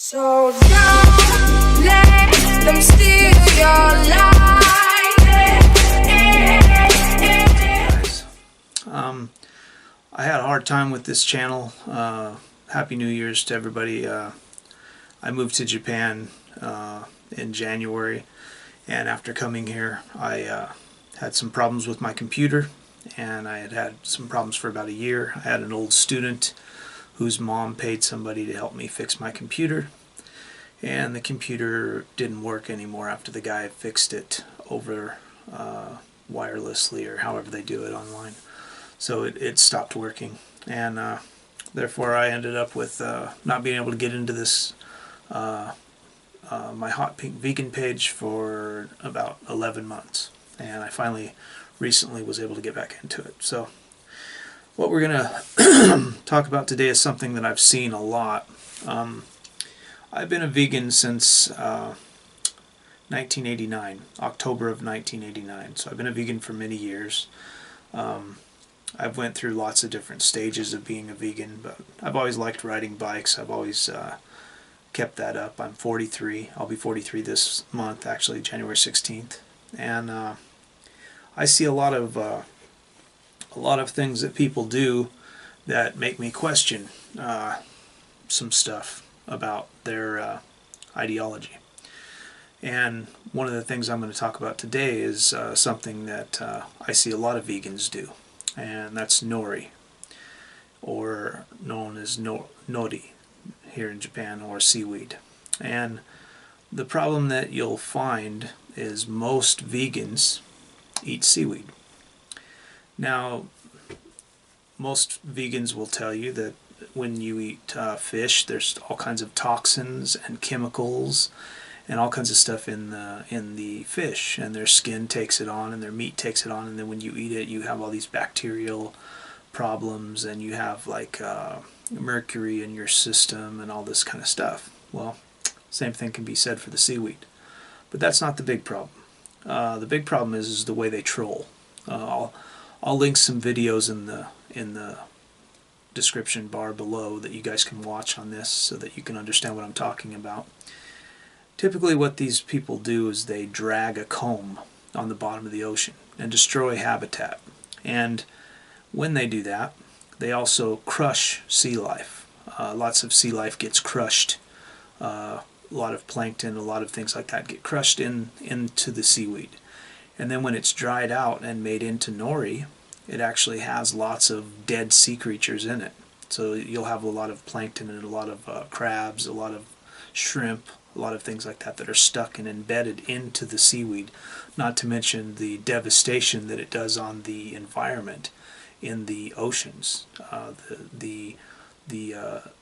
So don't let them steal your life. Guys, I had a hard time with this channel. Happy New Year's to everybody. I moved to Japan in January, and after coming here I had some problems with my computer, and I had some problems for about a year. I had an old student whose mom paid somebody to help me fix my computer, and the computer didn't work anymore after the guy fixed it over wirelessly, or however they do it online. So it stopped working, and therefore I ended up with not being able to get into this my Hot Pink Vegan page for about 11 months, and I finally recently was able to get back into it. So what we're going to talk about today is something that I've seen a lot. I've been a vegan since 1989, October of 1989, so I've been a vegan for many years. I've went through lots of different stages of being a vegan, but I've always liked riding bikes. I've always kept that up. I'm 43. I'll be 43 this month, actually, January 16th. And I see a lot of things that people do that make me question some stuff about their ideology. And one of the things I'm going to talk about today is something that I see a lot of vegans do, and that's nori, or known as nori here in Japan, or seaweed. And the problem that you'll find is most vegans eat seaweed. Now, most vegans will tell you that when you eat fish, there's all kinds of toxins and chemicals and all kinds of stuff in the fish, and their skin takes it on and their meat takes it on, and then when you eat it you have all these bacterial problems, and you have like mercury in your system and all this kind of stuff. Well, same thing can be said for the seaweed, but that's not the big problem. The big problem is the way they troll. I'll link some videos in the description bar below that you guys can watch on this, so that you can understand what I'm talking about. Typically what these people do is they drag a comb on the bottom of the ocean and destroy habitat. And when they do that, they also crush sea life. Lots of sea life gets crushed. A lot of plankton, a lot of things like that get crushed into the seaweed. And then when it's dried out and made into nori, it actually has lots of dead sea creatures in it. So you'll have a lot of plankton and a lot of crabs, a lot of shrimp, a lot of things like that that are stuck and embedded into the seaweed, not to mention the devastation that it does on the environment in the oceans. The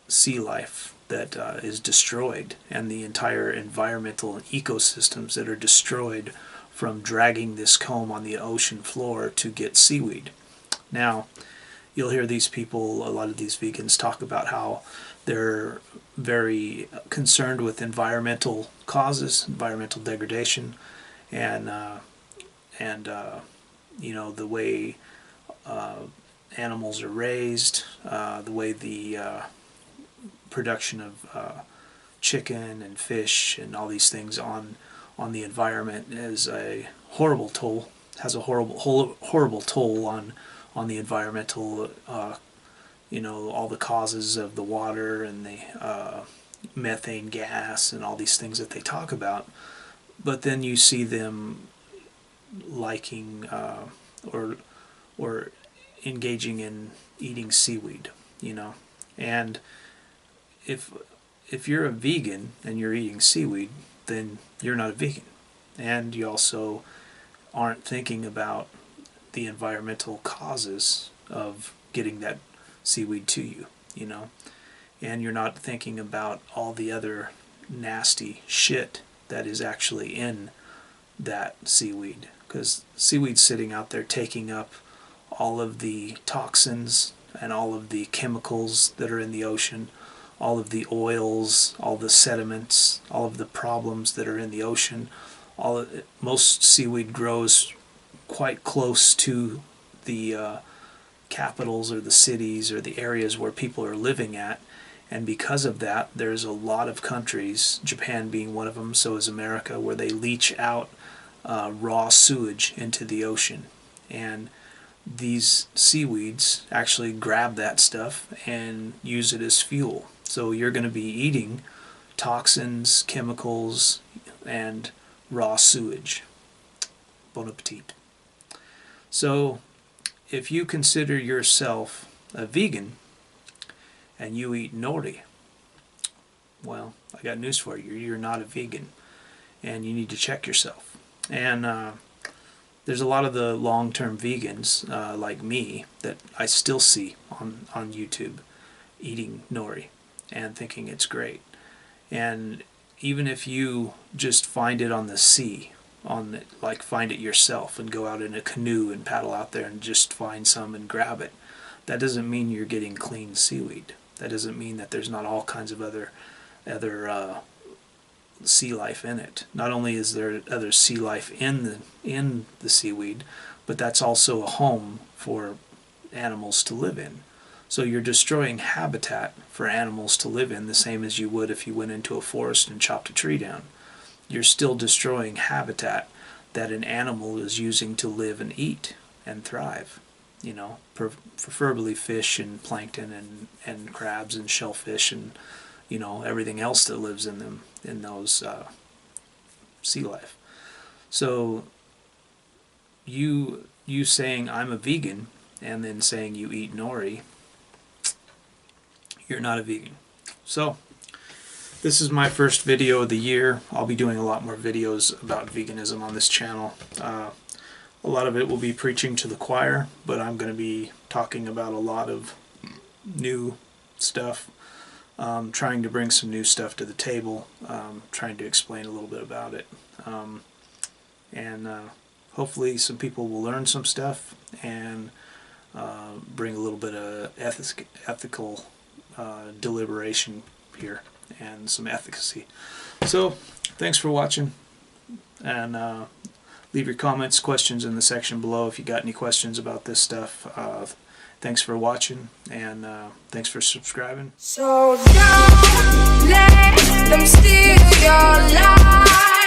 sea life that is destroyed, and the entire environmental ecosystems that are destroyed from dragging this comb on the ocean floor to get seaweed. Now, you'll hear these people, a lot of these vegans, talk about how they're very concerned with environmental causes, environmental degradation, and you know, the way animals are raised, the way the production of chicken and fish and all these things on the environment is a horrible toll, has a horrible toll on the environmental, you know, all the causes of the water and the methane gas and all these things that they talk about. But then you see them liking or engaging in eating seaweed, you know. And if you're a vegan and you're eating seaweed, then you're not a vegan, and you also aren't thinking about the environmental causes of getting that seaweed to you, you know, and you're not thinking about all the other nasty shit that is actually in that seaweed, because seaweed's sitting out there taking up all of the toxins and all of the chemicals that are in the ocean, all of the oils, all the sediments, all of the problems that are in the ocean. Most seaweed grows quite close to the capitals or the cities or the areas where people are living at, And because of that, there's a lot of countries, Japan being one of them, so is America, where they leach out raw sewage into the ocean. And these seaweeds actually grab that stuff and use it as fuel. So you're going to be eating toxins, chemicals, and raw sewage. Bon appetit. So if you consider yourself a vegan and you eat nori, well, I got news for you. You're not a vegan, and you need to check yourself. And there's a lot of the long-term vegans like me that I still see on YouTube eating nori and thinking it's great. And even if you just find it on the sea, like find it yourself and go out in a canoe and paddle out there and just find some and grab it, that doesn't mean you're getting clean seaweed. That doesn't mean that there's not all kinds of other sea life in it. Not only is there other sea life in the seaweed, but that's also a home for animals to live in. So you're destroying habitat for animals to live in the same as you would if you went into a forest and chopped a tree down. You're still destroying habitat that an animal is using to live and eat and thrive. You know, preferably fish and plankton and crabs and shellfish and, you know, everything else that lives in them, in those sea life. So you saying I'm a vegan and then saying you eat nori, you're not a vegan. So this is my first video of the year. I'll be doing a lot more videos about veganism on this channel. A lot of it will be preaching to the choir, but I'm going to be talking about a lot of new stuff, trying to bring some new stuff to the table, trying to explain a little bit about it. And hopefully some people will learn some stuff and bring a little bit of ethical deliberation here and some efficacy. So thanks for watching, and leave your comments, questions in the section below if you got any questions about this stuff. Thanks for watching, and thanks for subscribing. So don't let them steal your life.